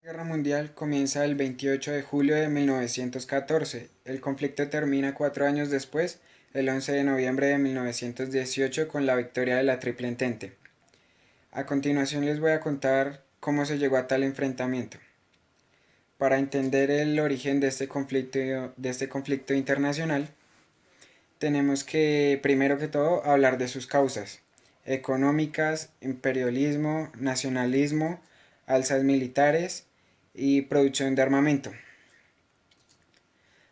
La Guerra Mundial comienza el 28 de julio de 1914. El conflicto termina 4 años después, el 11 de noviembre de 1918, con la victoria de la Triple Entente. A continuación les voy a contar cómo se llegó a tal enfrentamiento. Para entender el origen de este conflicto internacional, tenemos que, primero que todo, hablar de sus causas económicas, imperialismo, nacionalismo, alzas militares y producción de armamento.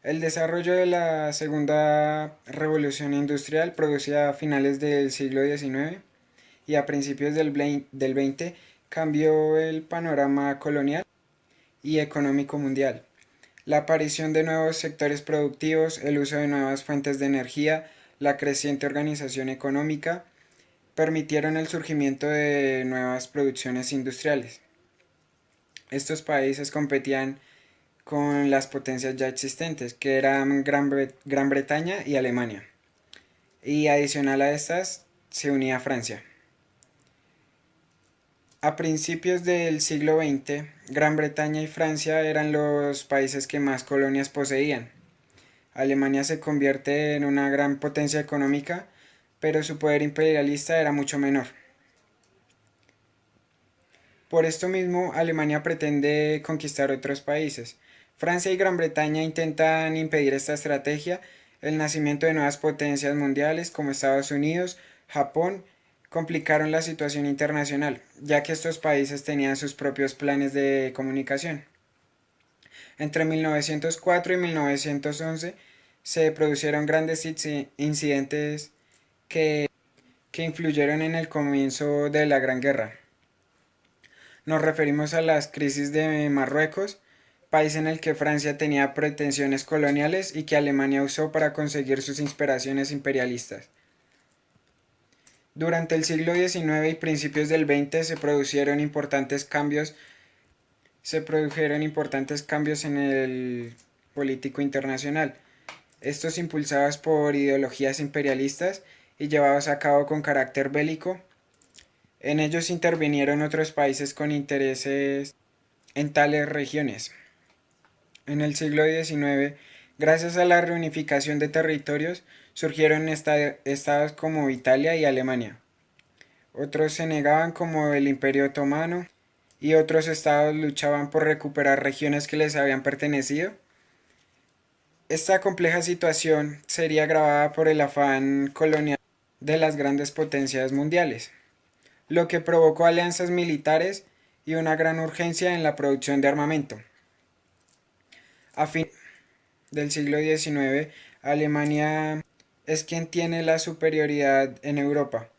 El desarrollo de la segunda revolución industrial, producida a finales del siglo XIX y a principios del XX, cambió el panorama colonial y económico mundial. La aparición de nuevos sectores productivos, el uso de nuevas fuentes de energía, la creciente organización económica, permitieron el surgimiento de nuevas producciones industriales. Estos países competían con las potencias ya existentes, que eran Gran Bretaña y Alemania. Y adicional a estas se unía Francia. A principios del siglo XX, Gran Bretaña y Francia eran los países que más colonias poseían. Alemania se convierte en una gran potencia económica, pero su poder imperialista era mucho menor. Por esto mismo, Alemania pretende conquistar otros países. Francia y Gran Bretaña intentan impedir esta estrategia. El nacimiento de nuevas potencias mundiales como Estados Unidos, Japón, complicaron la situación internacional, ya que estos países tenían sus propios planes de comunicación. Entre 1904 y 1911 se produjeron grandes incidentes que influyeron en el comienzo de la Gran Guerra. Nos referimos a las crisis de Marruecos, país en el que Francia tenía pretensiones coloniales y que Alemania usó para conseguir sus inspiraciones imperialistas. Durante el siglo XIX y principios del XX se produjeron importantes cambios en el político internacional, estos impulsados por ideologías imperialistas y llevados a cabo con carácter bélico. En ellos intervinieron otros países con intereses en tales regiones. En el siglo XIX, gracias a la reunificación de territorios, surgieron estados como Italia y Alemania. Otros se negaban como el Imperio Otomano y otros estados luchaban por recuperar regiones que les habían pertenecido. Esta compleja situación sería agravada por el afán colonial de las grandes potencias mundiales, lo que provocó alianzas militares y una gran urgencia en la producción de armamento. A fin del siglo XIX, Alemania es quien tiene la superioridad en Europa.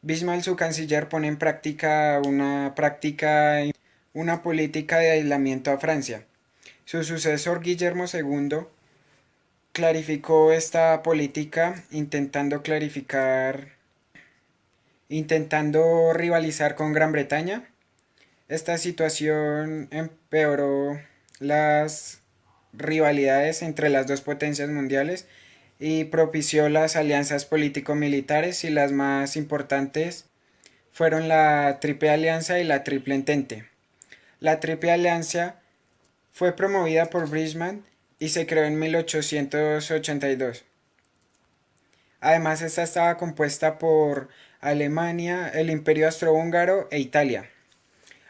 Bismarck, su canciller, pone en práctica una política de aislamiento a Francia. Su sucesor Guillermo II clarificó esta política intentando rivalizar con Gran Bretaña. Esta situación empeoró las rivalidades entre las dos potencias mundiales y propició las alianzas político-militares, y las más importantes fueron la Triple Alianza y la Triple Entente. La Triple Alianza fue promovida por Bismarck y se creó en 1882. Además, esta estaba compuesta por Alemania, el Imperio Austrohúngaro e Italia.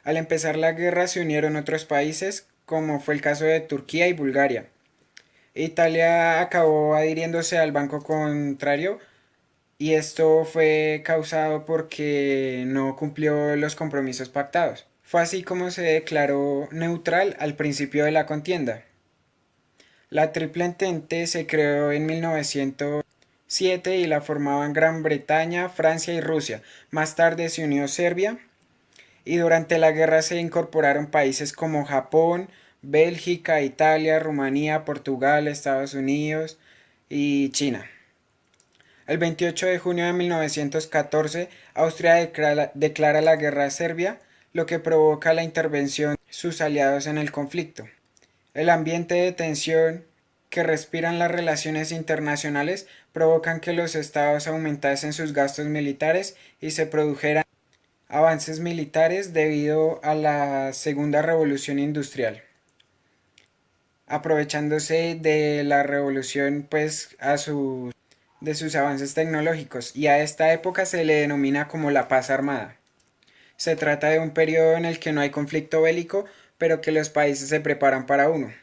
Al empezar la guerra se unieron otros países, como fue el caso de Turquía y Bulgaria. Italia acabó adhiriéndose al bando contrario, y esto fue causado porque no cumplió los compromisos pactados. Fue así como se declaró neutral al principio de la contienda. La Triple Entente se creó en 1907 y la formaban Gran Bretaña, Francia y Rusia. Más tarde se unió Serbia, y durante la guerra se incorporaron países como Japón, Bélgica, Italia, Rumanía, Portugal, Estados Unidos y China. El 28 de junio de 1914, Austria declara la guerra a Serbia, lo que provoca la intervención de sus aliados en el conflicto. El ambiente de tensión que respiran las relaciones internacionales provocan que los estados aumentasen sus gastos militares y se produjeran avances militares debido a la Segunda Revolución Industrial, aprovechándose de la revolución pues de sus avances tecnológicos, y a esta época se le denomina como la paz armada. Se trata de un periodo en el que no hay conflicto bélico, pero que los países se preparan para uno.